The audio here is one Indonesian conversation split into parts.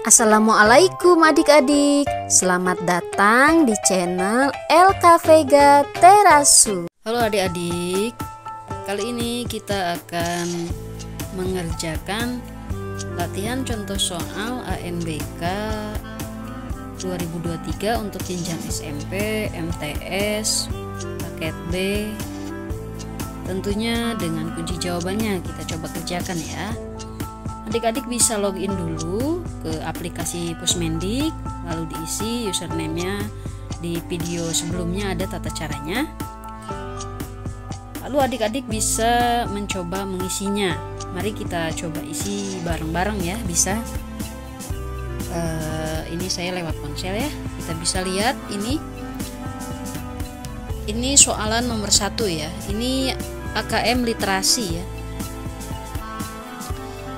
Assalamualaikum adik-adik, selamat datang di channel LK Vega Terasu. Halo adik-adik, kali ini kita akan mengerjakan latihan contoh soal ANBK 2023 untuk jenjang SMP, MTS, paket B. Tentunya dengan kunci jawabannya kita coba kerjakan ya. Adik-adik bisa login dulu ke aplikasi Pusmendik, lalu diisi username-nya. Di video sebelumnya ada tata caranya. Lalu adik-adik bisa mencoba mengisinya. Mari kita coba isi bareng-bareng ya, bisa. Ini saya lewat ponsel ya. Kita bisa lihat ini. Ini soalan nomor 1 ya. Ini AKM literasi ya.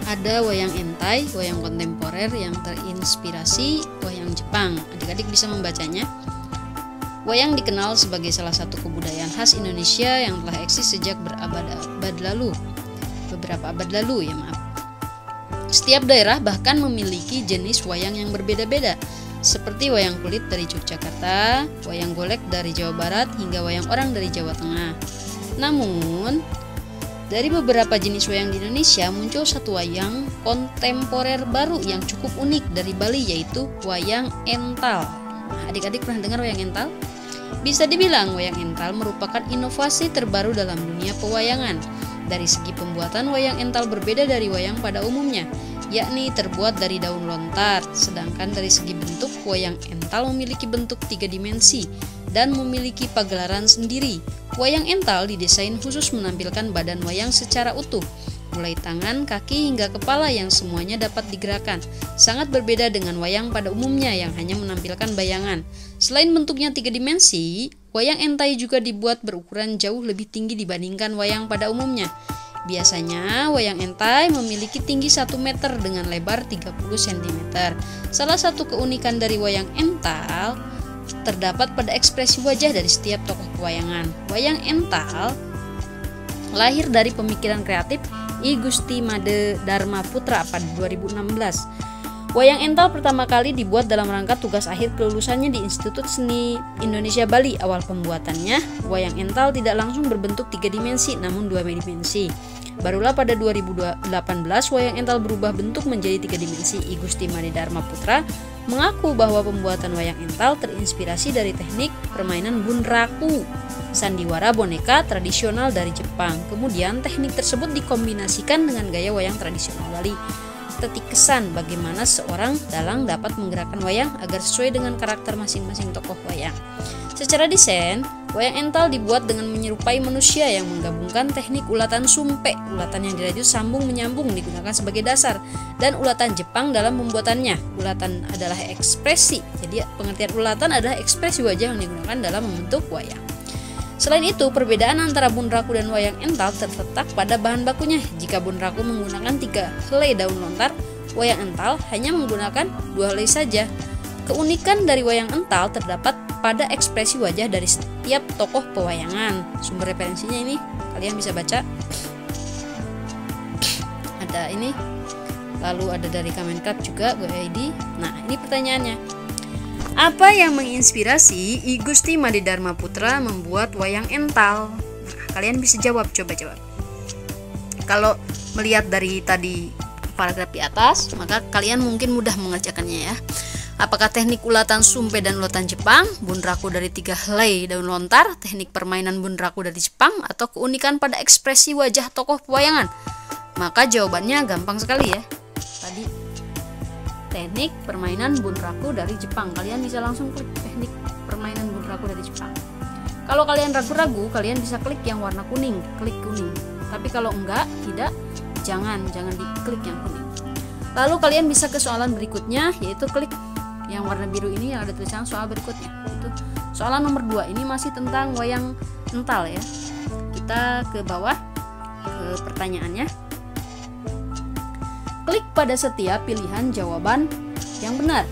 Ada wayang entai, wayang kontemporer yang terinspirasi wayang Jepang. Adik-adik bisa membacanya. Wayang dikenal sebagai salah satu kebudayaan khas Indonesia yang telah eksis sejak beberapa abad lalu ya maaf. Setiap daerah bahkan memiliki jenis wayang yang berbeda-beda, seperti wayang kulit dari Yogyakarta, wayang golek dari Jawa Barat, hingga wayang orang dari Jawa Tengah. Namun, dari beberapa jenis wayang di Indonesia muncul satu wayang kontemporer baru yang cukup unik dari Bali, yaitu wayang ental. Adik-adik pernah dengar wayang ental? Bisa dibilang wayang ental merupakan inovasi terbaru dalam dunia pewayangan. Dari segi pembuatan, wayang ental berbeda dari wayang pada umumnya, yakni terbuat dari daun lontar. Sedangkan dari segi bentuk, wayang ental memiliki bentuk 3 dimensi dan memiliki pagelaran sendiri. Wayang ental didesain khusus menampilkan badan wayang secara utuh, mulai tangan, kaki, hingga kepala yang semuanya dapat digerakkan. Sangat berbeda dengan wayang pada umumnya yang hanya menampilkan bayangan. Selain bentuknya 3 dimensi, wayang entai juga dibuat berukuran jauh lebih tinggi dibandingkan wayang pada umumnya. Biasanya wayang entai memiliki tinggi 1 meter dengan lebar 30 cm. Salah satu keunikan dari wayang ental terdapat pada ekspresi wajah dari setiap tokoh pewayangan. Wayang ental lahir dari pemikiran kreatif I Gusti Made Dharma Putra pada 2016. Wayang ental pertama kali dibuat dalam rangka tugas akhir kelulusannya di Institut Seni Indonesia Bali. Awal pembuatannya, wayang ental tidak langsung berbentuk 3 dimensi namun 2 dimensi. Barulah pada 2018 wayang ental berubah bentuk menjadi 3 dimensi. I Gusti Made Dharma Putra mengaku bahwa pembuatan wayang ental terinspirasi dari teknik permainan bunraku, sandiwara boneka tradisional dari Jepang. Kemudian teknik tersebut dikombinasikan dengan gaya wayang tradisional Bali. Tetik kesan bagaimana seorang dalang dapat menggerakkan wayang agar sesuai dengan karakter masing-masing tokoh wayang. Secara desain, wayang ental dibuat dengan menyerupai manusia yang menggabungkan teknik ulatan sumpe, ulatan yang dirajut sambung menyambung digunakan sebagai dasar, dan ulatan Jepang dalam pembuatannya. Ulatan adalah ekspresi, jadi pengertian ulatan adalah ekspresi wajah yang digunakan dalam membentuk wayang. Selain itu, perbedaan antara bunraku dan wayang ental terletak pada bahan bakunya. Jika bunraku menggunakan 3 helai daun lontar, wayang ental hanya menggunakan 2 helai saja. Keunikan dari wayang ental terdapat pada ekspresi wajah dari setiap tokoh pewayangan. Sumber referensinya ini kalian bisa baca. Ada ini, lalu ada dari Kemenkap juga, GoID. Nah, ini pertanyaannya. Apa yang menginspirasi I Gusti Made Dharma Putra membuat wayang ental? Nah, kalian bisa jawab, coba jawab. Kalau melihat dari tadi paragraf di atas, maka kalian mungkin mudah mengerjakannya ya. Apakah teknik ulatan sumpe dan ulatan Jepang, bunraku dari 3 helai daun lontar, teknik permainan bunraku dari Jepang, atau keunikan pada ekspresi wajah tokoh pewayangan? Maka jawabannya gampang sekali ya. Tadi teknik permainan bunraku dari Jepang. Kalian bisa langsung klik teknik permainan bunraku dari Jepang. Kalau kalian ragu-ragu, kalian bisa klik yang warna kuning, klik kuning. Tapi kalau enggak, tidak, jangan diklik yang kuning. Lalu kalian bisa ke soalan berikutnya, yaitu klik yang warna biru ini yang ada tulisan soal berikutnya. Itu soalan nomor 2. Ini masih tentang wayang ental ya. Kita ke bawah ke pertanyaannya. Klik pada setiap pilihan jawaban yang benar.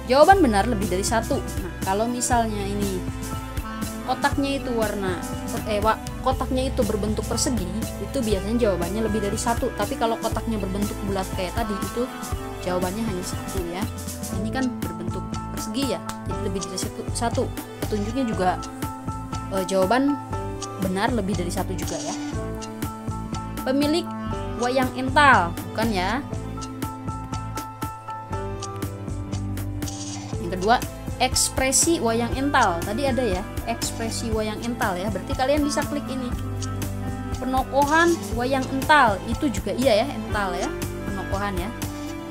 Jawaban benar lebih dari 1. Nah, kalau misalnya ini kotaknya itu warna kotaknya itu berbentuk persegi, itu biasanya jawabannya lebih dari 1. Tapi kalau kotaknya berbentuk bulat kayak tadi, itu jawabannya hanya 1 ya. Ini kan berbentuk persegi ya, jadi lebih dari 1. Petunjuknya juga jawaban benar lebih dari 1 juga ya. Pemilik wayang ental, bukan ya. Yang kedua, ekspresi wayang ental. Tadi ada ya, ekspresi wayang ental ya. Berarti kalian bisa klik ini. Penokohan wayang ental, itu juga iya ya, ental ya, penokohan ya.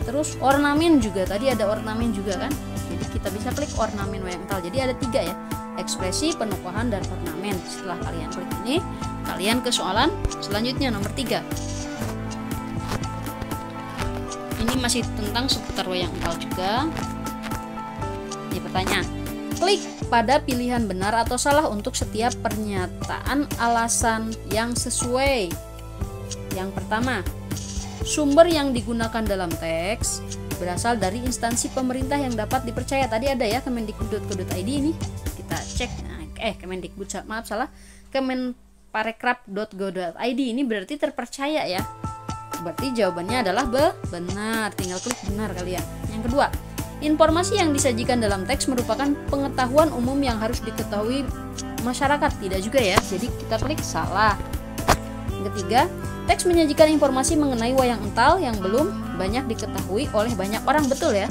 Terus ornamen juga, tadi ada ornamen juga kan. Jadi kita bisa klik ornamen wayang ental. Jadi ada 3 ya, ekspresi, penokohan, dan ornamen. Setelah kalian klik ini, kalian ke soalan selanjutnya nomor 3. Ini masih tentang seputar wayang ental juga. Ini pertanyaan. Klik pada pilihan benar atau salah untuk setiap pernyataan alasan yang sesuai. Yang pertama, sumber yang digunakan dalam teks berasal dari instansi pemerintah yang dapat dipercaya. Tadi ada ya, kemendikbud.go.id ini. Kita cek. Kemendikbud, maaf salah. Kemenparekraf.go.id ini berarti terpercaya ya. Berarti jawabannya adalah benar. Tinggal klik benar kalian. Yang kedua, informasi yang disajikan dalam teks merupakan pengetahuan umum yang harus diketahui masyarakat. Tidak juga ya. Jadi kita klik salah. Yang ketiga, teks menyajikan informasi mengenai wayang ental yang belum banyak diketahui oleh banyak orang. Betul ya.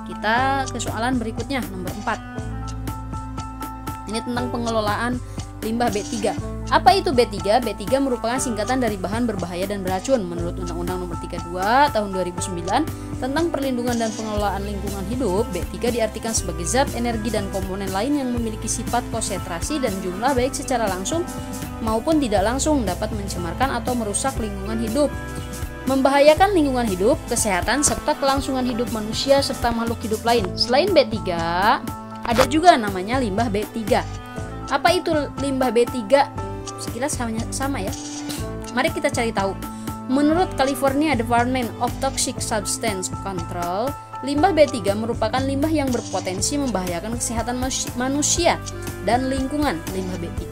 Kita ke soalan berikutnya, nomor 4. Ini tentang pengelolaan limbah B3. Apa itu B3? B3 merupakan singkatan dari bahan berbahaya dan beracun. Menurut Undang-Undang Nomor 32 Tahun 2009 tentang perlindungan dan pengelolaan lingkungan hidup, B3 diartikan sebagai zat, energi, dan komponen lain yang memiliki sifat konsentrasi dan jumlah baik secara langsung maupun tidak langsung dapat mencemarkan atau merusak lingkungan hidup, membahayakan lingkungan hidup, kesehatan, serta kelangsungan hidup manusia serta makhluk hidup lain. Selain B3, ada juga namanya limbah B3. Apa itu limbah B3? Sekilas sama ya. Mari kita cari tahu. Menurut California Department of Toxic Substance Control, limbah B3 merupakan limbah yang berpotensi membahayakan kesehatan manusia dan lingkungan. Limbah B3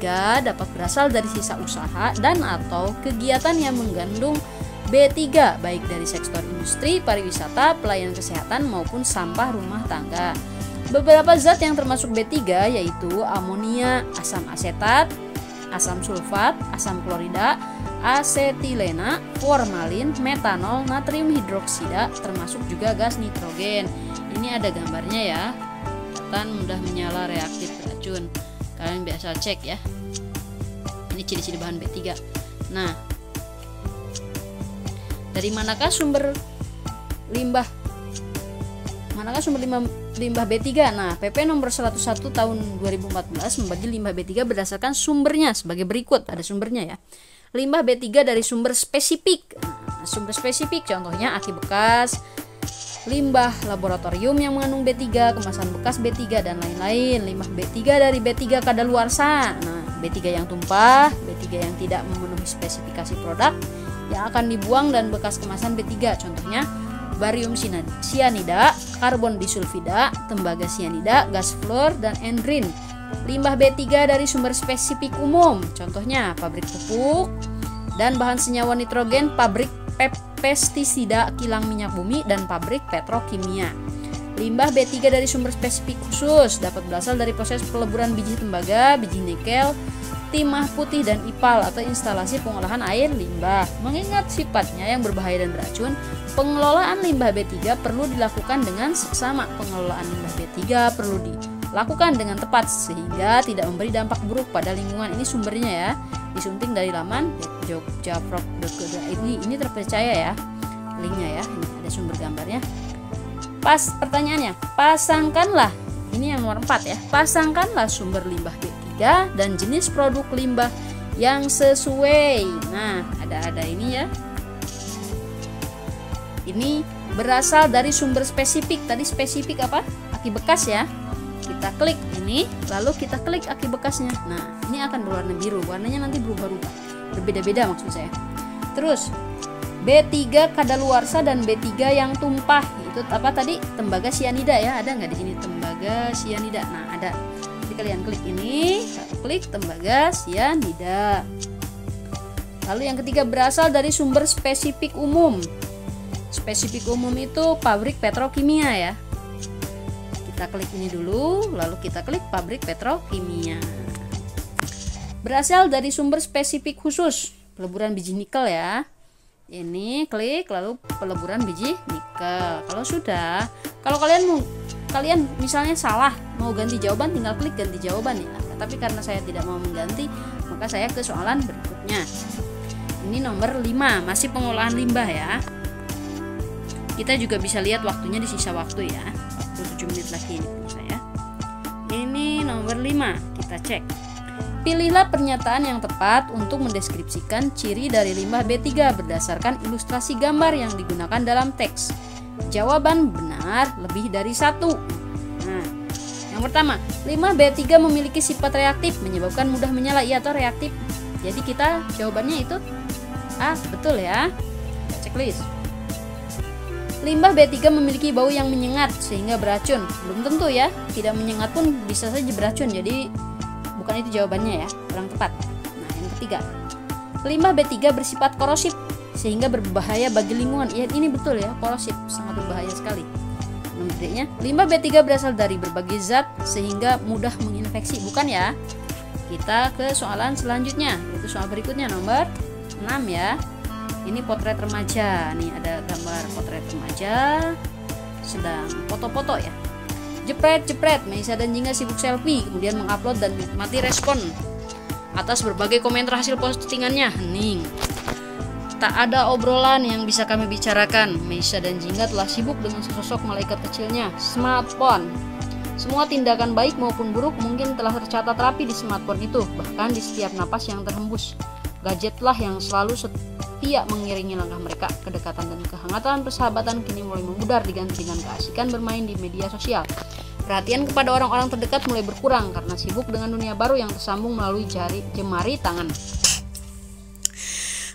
dapat berasal dari sisa usaha dan atau kegiatan yang mengandung B3, baik dari sektor industri, pariwisata, pelayanan kesehatan maupun sampah rumah tangga. Beberapa zat yang termasuk B3 yaitu amonia, asam asetat, asam sulfat, asam klorida, asetilena, formalin, metanol, natrium hidroksida, termasuk juga gas nitrogen. Ini ada gambarnya ya. Kelihatan mudah menyala, reaktif, beracun. Kalian biasa cek ya. Ini ciri-ciri bahan B3. Nah, dari manakah sumber limbah limbah B3? Nah, PP nomor 101 tahun 2014 membagi limbah B3 berdasarkan sumbernya sebagai berikut. Ada sumbernya ya. Limbah B3 dari sumber spesifik. Nah, sumber spesifik contohnya aki bekas, limbah laboratorium yang mengandung B3, kemasan bekas B3 dan lain-lain. Limbah B3 dari B3 kadaluarsa. Nah, B3 yang tumpah, B3 yang tidak memenuhi spesifikasi produk yang akan dibuang dan bekas kemasan B3. Contohnya barium sianida, karbon disulfida, tembaga sianida, gas fluor, dan endrin. Limbah B3 dari sumber spesifik umum, contohnya pabrik pupuk dan bahan senyawa nitrogen, pabrik pestisida, kilang minyak bumi, dan pabrik petrokimia. Limbah B3 dari sumber spesifik khusus dapat berasal dari proses peleburan biji tembaga, biji nikel, timah putih, dan ipal atau instalasi pengolahan air limbah. Mengingat sifatnya yang berbahaya dan beracun, pengelolaan limbah B3 perlu dilakukan dengan seksama. Pengelolaan limbah B3 perlu dilakukan dengan tepat sehingga tidak memberi dampak buruk pada lingkungan. Ini sumbernya ya, disunting dari laman jogjaprov.go.id. Ini terpercaya ya, linknya ya. Ini ada sumber gambarnya. Pertanyaannya, pasangkanlah, ini yang nomor 4 ya, pasangkanlah sumber limbah B3 dan jenis produk limbah yang sesuai. Nah, ada ini ya. Ini berasal dari sumber spesifik. Tadi spesifik apa? Aki bekas ya. Kita klik ini, lalu kita klik aki bekasnya. Nah, ini akan berwarna biru. Warnanya nanti berubah-ubah. Berbeda-beda maksud saya. Terus B3 kadaluarsa dan B3 yang tumpah. Itu apa tadi? Tembaga sianida ya. Ada nggak di sini tembaga sianida? Nah, ada. Jadi kalian klik ini, klik tembaga sianida. Lalu yang ketiga, berasal dari sumber spesifik umum. Spesifik umum itu pabrik petrokimia ya. Kita klik ini dulu, lalu kita klik pabrik petrokimia. Berasal dari sumber spesifik khusus, peleburan biji nikel ya. Ini klik lalu peleburan biji nikel. Kalau sudah, kalau kalian misalnya salah mau ganti jawaban, tinggal klik ganti jawaban ya. Tapi karena saya tidak mau mengganti, maka saya ke soalan berikutnya. Ini nomor 5, masih pengolahan limbah ya. Kita juga bisa lihat waktunya di sisa waktu ya. 7 menit lagi ini saya. Ini nomor 5, kita cek. Pilihlah pernyataan yang tepat untuk mendeskripsikan ciri dari limbah B3 berdasarkan ilustrasi gambar yang digunakan dalam teks. Jawaban benar lebih dari 1. Nah, yang pertama, limbah B3 memiliki sifat reaktif menyebabkan mudah menyala, iya atau reaktif. Jadi kita jawabannya itu A, betul ya. Checklist. Limbah B3 memiliki bau yang menyengat sehingga beracun. Belum tentu ya, tidak menyengat pun bisa saja beracun. Jadi bukan itu jawabannya ya, kurang tepat. Nah, yang ketiga, limbah B3 bersifat korosif sehingga berbahaya bagi lingkungan. Ya, ini betul ya, korosif, sangat berbahaya sekali. Nomor D-nya, limbah B3 berasal dari berbagai zat sehingga mudah menginfeksi. Bukan ya. Kita ke soalan selanjutnya, yaitu soal berikutnya nomor 6 ya. Ini potret remaja. Nih ada gambar potret remaja sedang foto-foto ya. Jepret, Meisa dan Jingga sibuk selfie, kemudian mengupload dan menikmati respon atas berbagai komentar hasil postingannya. Hening. Tak ada obrolan yang bisa kami bicarakan. Meisa dan Jingga telah sibuk dengan sesosok malaikat kecilnya, smartphone. Semua tindakan baik maupun buruk mungkin telah tercatat rapi di smartphone itu, bahkan di setiap napas yang terhembus. Gadgetlah yang selalu setia mengiringi langkah mereka. Kedekatan dan kehangatan persahabatan kini mulai memudar diganti dengan keasikan bermain di media sosial. Perhatian kepada orang-orang terdekat mulai berkurang karena sibuk dengan dunia baru yang tersambung melalui jemari tangan.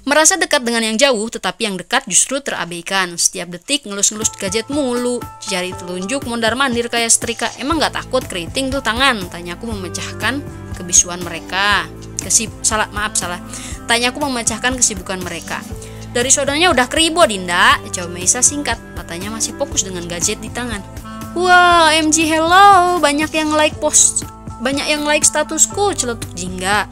Merasa dekat dengan yang jauh, tetapi yang dekat justru terabaikan. Setiap detik ngelus-ngelus gadget mulu, jari telunjuk mondar-mandir kayak setrika. Emang gak takut keriting tuh tangan? Tanyaku memecahkan kebisuan mereka. Salah. Tanyaku memecahkan kesibukan mereka. Dari saudaranya udah keribo, Dinda, jawab Meisa singkat. Matanya masih fokus dengan gadget di tangan. Wah, MG hello, banyak yang like statusku, celetuk Jingga.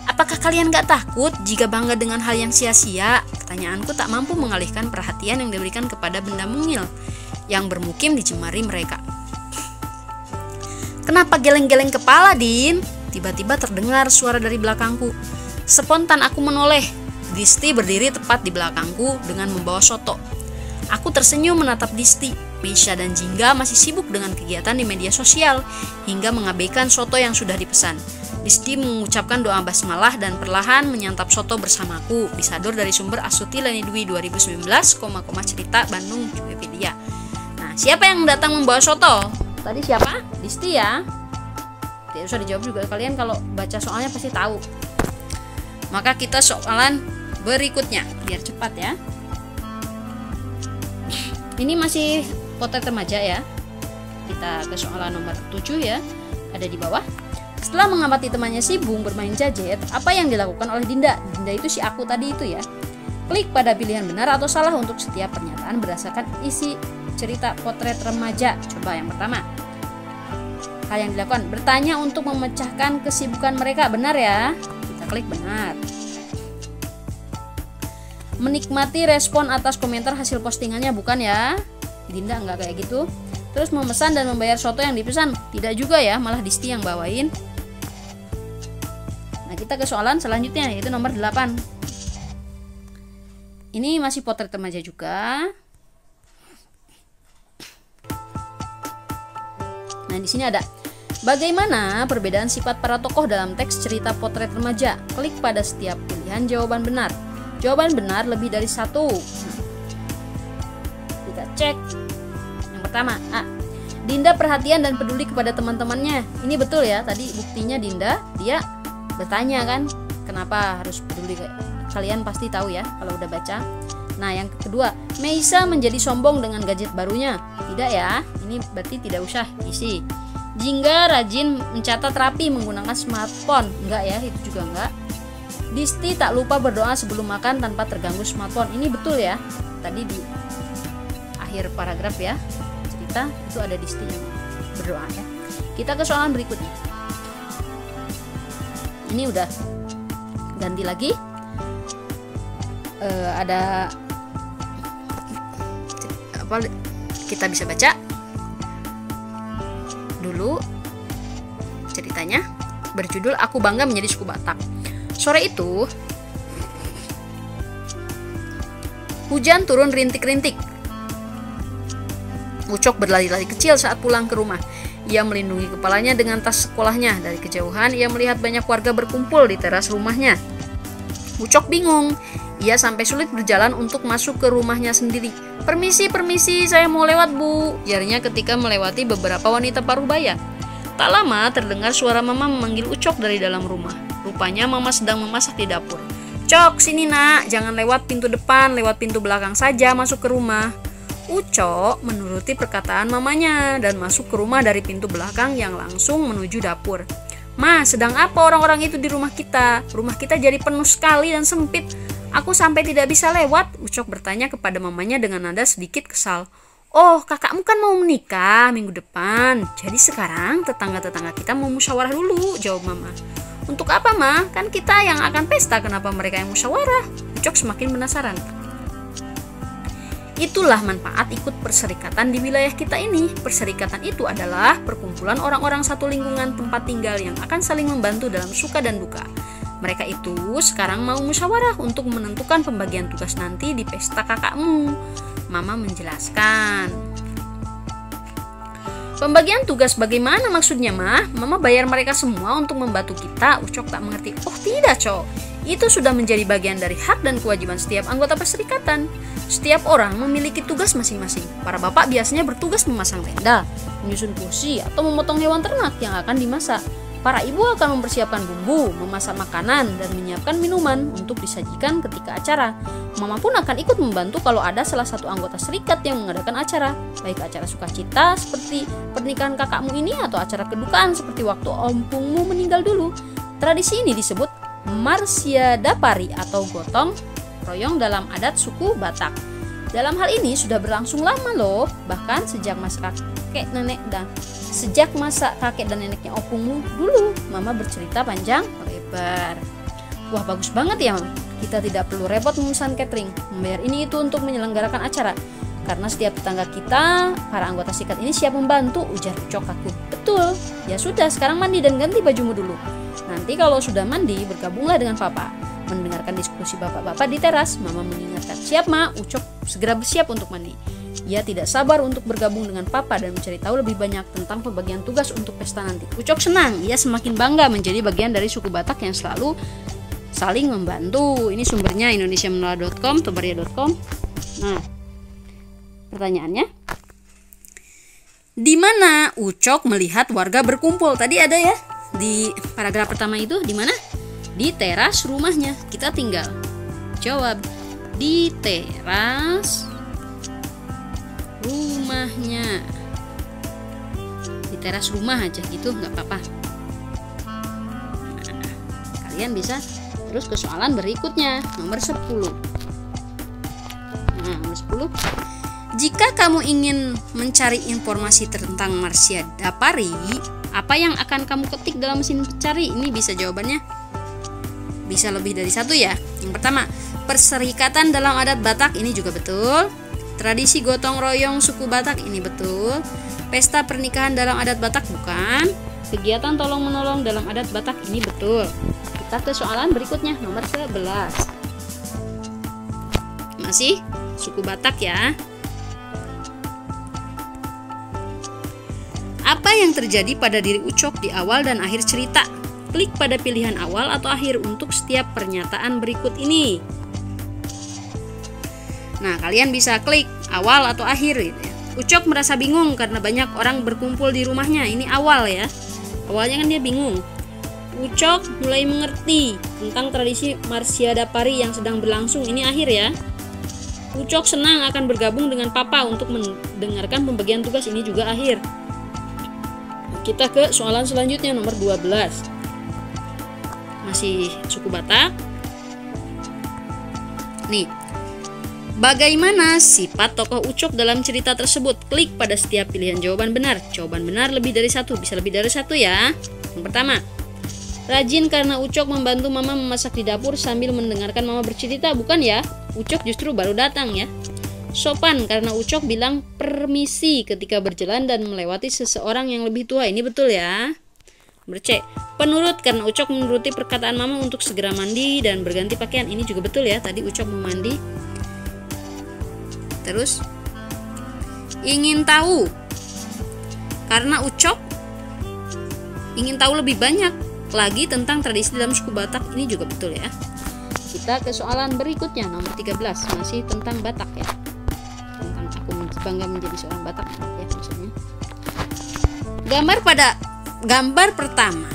Apakah kalian gak takut jika bangga dengan hal yang sia-sia? Pertanyaanku tak mampu mengalihkan perhatian yang diberikan kepada benda mungil yang bermukim di jemari mereka. Kenapa geleng-geleng kepala, Din? Tiba-tiba terdengar suara dari belakangku. Spontan aku menoleh. Disti berdiri tepat di belakangku dengan membawa soto. Aku tersenyum menatap Disti. Meisa dan Jingga masih sibuk dengan kegiatan di media sosial hingga mengabaikan soto yang sudah dipesan. Disti mengucapkan doa basmalah dan perlahan menyantap soto bersamaku. Disadur dari sumber Astuti Leni Dwi 2019, cerita Bandung Wikipedia. Nah, siapa yang datang membawa soto? Tadi siapa? Disti ya. Tidak usah dijawab juga, kalian kalau baca soalnya pasti tahu. Maka kita soalan berikutnya, biar cepat ya. Ini masih potret remaja ya. Kita ke soalan nomor 7 ya. Ada di bawah. Setelah mengamati temannya si Bung bermain gadget, apa yang dilakukan oleh Dinda? Dinda itu si aku tadi itu ya. Klik pada pilihan benar atau salah untuk setiap pernyataan berdasarkan isi cerita potret remaja. Coba yang pertama. Hal yang dilakukan, bertanya untuk memecahkan kesibukan mereka. Benar ya? Kita klik benar. Menikmati respon atas komentar hasil postingannya. Bukan ya? Dinda nggak kayak gitu. Terus memesan dan membayar soto yang dipesan. Tidak juga ya, malah Disti yang bawain. Nah, kita ke soalan selanjutnya, yaitu nomor 8. Ini masih potret remaja juga. Nah, di sini ada bagaimana perbedaan sifat para tokoh dalam teks cerita potret remaja. Klik pada setiap pilihan jawaban benar. Jawaban benar lebih dari 1. Nah, kita cek. Yang pertama, A. Dinda perhatian dan peduli kepada teman-temannya. Ini betul ya, tadi buktinya Dinda, dia bertanya kan, kenapa harus peduli? Kalian pasti tahu ya kalau udah baca. Nah, yang kedua, Meisa menjadi sombong dengan gadget barunya. Tidak ya, ini berarti tidak usah isi. Jingga rajin mencatat rapi menggunakan smartphone. Enggak ya, itu juga enggak. Disti tak lupa berdoa sebelum makan tanpa terganggu smartphone. Ini betul ya. Tadi di akhir paragraf ya, cerita itu ada Disti yang berdoa ya. Kita ke soalan berikutnya. Ini udah ganti lagi. Ada apa? Kita bisa baca dulu ceritanya, berjudul Aku Bangga Menjadi Suku Batak. Sore itu hujan turun rintik-rintik. Ucok berlari-lari kecil saat pulang ke rumah. Ia melindungi kepalanya dengan tas sekolahnya. Dari kejauhan ia melihat banyak warga berkumpul di teras rumahnya. Ucok bingung. Ia sampai sulit berjalan untuk masuk ke rumahnya sendiri. Permisi, saya mau lewat, Bu," ujarnya ketika melewati beberapa wanita parubaya. Tak lama terdengar suara Mama memanggil Ucok dari dalam rumah. Rupanya Mama sedang memasak di dapur. "Cok, sini nak, jangan lewat pintu depan, lewat pintu belakang saja masuk ke rumah." Ucok menuruti perkataan mamanya dan masuk ke rumah dari pintu belakang yang langsung menuju dapur. "Ma, sedang apa orang-orang itu di rumah kita? Rumah kita jadi penuh sekali dan sempit. Aku sampai tidak bisa lewat," Ucok bertanya kepada mamanya dengan nada sedikit kesal. "Oh, kakakmu kan mau menikah minggu depan. Jadi sekarang tetangga-tetangga kita mau musyawarah dulu," jawab mama. "Untuk apa, Ma? Kan kita yang akan pesta, kenapa mereka yang musyawarah?" Ucok semakin penasaran. Itulah manfaat ikut perserikatan di wilayah kita ini. Perserikatan itu adalah perkumpulan orang-orang satu lingkungan tempat tinggal yang akan saling membantu dalam suka dan duka. Mereka itu sekarang mau musyawarah untuk menentukan pembagian tugas nanti di pesta kakakmu. Mama menjelaskan. "Pembagian tugas bagaimana maksudnya, Ma? Mama bayar mereka semua untuk membantu kita?" Ucok tak mengerti. "Oh tidak, Cok. Itu sudah menjadi bagian dari hak dan kewajiban setiap anggota perserikatan. Setiap orang memiliki tugas masing-masing. Para bapak biasanya bertugas memasang tenda, menyusun kursi, atau memotong hewan ternak yang akan dimasak. Para ibu akan mempersiapkan bumbu, memasak makanan, dan menyiapkan minuman untuk disajikan ketika acara. Mama pun akan ikut membantu kalau ada salah satu anggota serikat yang mengadakan acara, baik acara sukacita seperti pernikahan kakakmu ini atau acara kedukaan seperti waktu ompungmu meninggal dulu. Tradisi ini disebut Marsiadapari atau gotong royong dalam adat suku Batak. Dalam hal ini sudah berlangsung lama loh, bahkan sejak masa kakek dan neneknya opungmu dulu." Mama bercerita panjang lebar. "Wah, bagus banget ya, Mama. Kita tidak perlu repot memesan catering, membayar ini itu untuk menyelenggarakan acara. Karena setiap tetangga kita, para anggota serikat ini siap membantu," ujar Ucok kaku. "Betul. Ya sudah, sekarang mandi dan ganti bajumu dulu. Nanti kalau sudah mandi, bergabunglah dengan Papa." Mendengarkan diskusi bapak-bapak di teras, Mama mengingatkan. "Siap, Ma." Ucok segera bersiap untuk mandi. Ia tidak sabar untuk bergabung dengan Papa dan mencari tahu lebih banyak tentang pembagian tugas untuk pesta nanti. Ucok senang, ia semakin bangga menjadi bagian dari suku Batak yang selalu saling membantu. Ini sumbernya indonesiamenula.com, tobaria.com. Nah, pertanyaannya, di mana Ucok melihat warga berkumpul? Tadi ada ya di paragraf pertama itu, di mana? Di teras rumahnya. Kita tinggal jawab di teras rumahnya. Di teras rumah aja gitu, nggak apa-apa. Nah, kalian bisa terus ke soalan berikutnya, nomor 10. Nah, nomor 10. Jika kamu ingin mencari informasi tentang Marsiadapari, apa yang akan kamu ketik dalam mesin pencari? Ini bisa jawabannya bisa lebih dari satu ya. Yang pertama, perserikatan dalam adat Batak, ini juga betul. Tradisi gotong royong suku Batak, ini betul. Pesta pernikahan dalam adat Batak, bukan. Kegiatan tolong menolong dalam adat Batak, ini betul. Kita ke soalan berikutnya, nomor 11. Masih suku Batak ya. Apa yang terjadi pada diri Ucok di awal dan akhir cerita? Klik pada pilihan awal atau akhir untuk setiap pernyataan berikut ini. Nah, kalian bisa klik awal atau akhir gitu ya. Ucok merasa bingung karena banyak orang berkumpul di rumahnya. Ini awal ya. Awalnya kan dia bingung. Ucok mulai mengerti tentang tradisi Marsiadapari yang sedang berlangsung. Ini akhir ya. Ucok senang akan bergabung dengan Papa untuk mendengarkan pembagian tugas. Ini juga akhir. Kita ke soalan selanjutnya nomor 12. Masih suku Batak. Nih. Bagaimana sifat tokoh Ucok dalam cerita tersebut? Klik pada setiap pilihan jawaban benar. Jawaban benar lebih dari satu, bisa lebih dari satu ya. Yang pertama, rajin karena Ucok membantu mama memasak di dapur sambil mendengarkan mama bercerita. Bukan ya, Ucok justru baru datang ya. Sopan karena Ucok bilang permisi ketika berjalan dan melewati seseorang yang lebih tua. Ini betul ya. Nomor C, penurut karena Ucok menuruti perkataan mama untuk segera mandi dan berganti pakaian. Ini juga betul ya, tadi Ucok mau mandi. Terus, ingin tahu karena Ucok ingin tahu lebih banyak lagi tentang tradisi dalam suku Batak. Ini juga betul ya. Kita ke soalan berikutnya nomor 13, masih tentang Batak ya. Tentang aku bangga menjadi seorang Batak ya maksudnya. Gambar pertama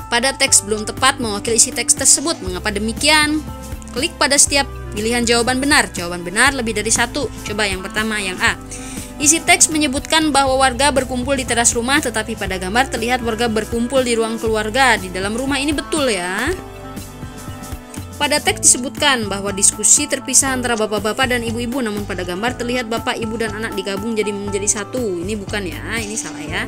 pada teks belum tepat mewakili isi teks tersebut. Mengapa demikian? Klik pada setiap pilihan jawaban benar. Jawaban benar lebih dari satu. Coba yang pertama, yang A. Isi teks menyebutkan bahwa warga berkumpul di teras rumah, tetapi pada gambar terlihat warga berkumpul di ruang keluarga di dalam rumah. Ini betul ya. Pada teks disebutkan bahwa diskusi terpisah antara bapak-bapak dan ibu-ibu, namun pada gambar terlihat bapak, ibu, dan anak digabung menjadi satu. Ini bukan ya, ini salah ya.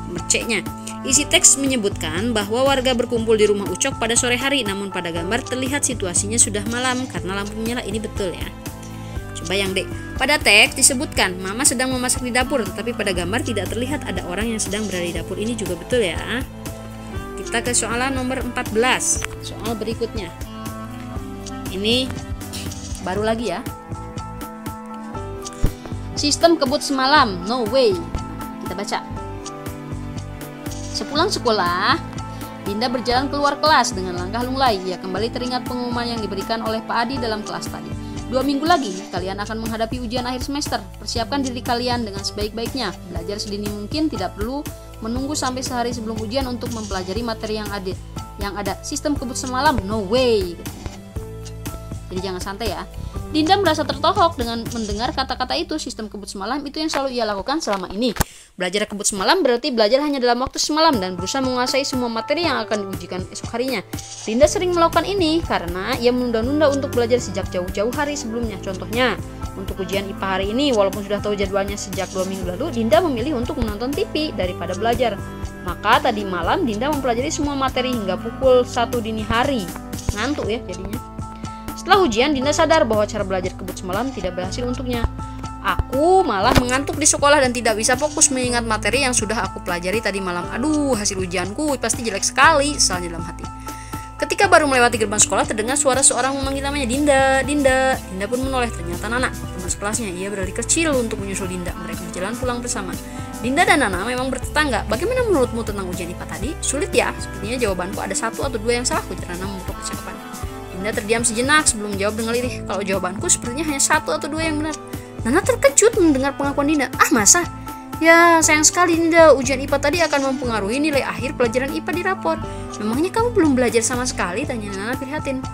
Nomor C-nya. Isi teks menyebutkan bahwa warga berkumpul di rumah Ucok pada sore hari, namun pada gambar terlihat situasinya sudah malam karena lampu menyala. Ini betul ya. Coba yang D. Pada teks disebutkan mama sedang memasak di dapur, tetapi pada gambar tidak terlihat ada orang yang sedang berada di dapur. Ini juga betul ya. Kita ke soalan nomor 14. Soal berikutnya. Ini baru lagi ya. Sistem kebut semalam, no way. Kita baca. Sepulang sekolah, Dinda berjalan keluar kelas dengan langkah lunglai. Ia kembali teringat pengumuman yang diberikan oleh Pak Adi dalam kelas tadi. 2 minggu lagi, kalian akan menghadapi ujian akhir semester. Persiapkan diri kalian dengan sebaik-baiknya. Belajar sedini mungkin, tidak perlu menunggu sampai sehari sebelum ujian untuk mempelajari materi yang ada. Sistem kebut semalam, no way. Jadi jangan santai ya. Dinda merasa tertohok dengan mendengar kata-kata itu. Sistem kebut semalam itu yang selalu ia lakukan selama ini. Belajar kebut semalam berarti belajar hanya dalam waktu semalam dan berusaha menguasai semua materi yang akan diujikan esok harinya. Dinda sering melakukan ini karena ia menunda-nunda untuk belajar sejak jauh-jauh hari sebelumnya. Contohnya, untuk ujian IPA hari ini, walaupun sudah tahu jadwalnya sejak 2 minggu lalu, Dinda memilih untuk menonton TV daripada belajar. Maka tadi malam Dinda mempelajari semua materi hingga pukul 1 dini hari. Ngantuk ya jadinya. Setelah ujian, Dinda sadar bahwa cara belajar kebut semalam tidak berhasil untuknya. Aku malah mengantuk di sekolah dan tidak bisa fokus mengingat materi yang sudah aku pelajari tadi malam. Aduh, hasil ujianku pasti jelek sekali, sesalnya dalam hati. Ketika baru melewati gerbang sekolah, terdengar suara seorang memanggil namanya, Dinda, Dinda. Dinda pun menoleh, ternyata Nana, teman sekelasnya. Ia berlari kecil untuk menyusul Dinda. Mereka berjalan pulang bersama. Dinda dan Nana memang bertetangga. Bagaimana menurutmu tentang ujian IPA tadi? Sulit ya? Sepertinya jawabanku ada 1 atau 2 yang salah, ujar Nana membuka percakapan. Dinda terdiam sejenak sebelum menjawab dengan lirih. Kalau jawabanku sepertinya hanya 1 atau 2 yang benar. Nana terkejut mendengar pengakuan Dinda. Ah, masa? Ya, sayang sekali Dinda, ujian IPA tadi akan mempengaruhi nilai akhir pelajaran IPA di rapor. Memangnya kamu belum belajar sama sekali? Tanya Nana prihatin.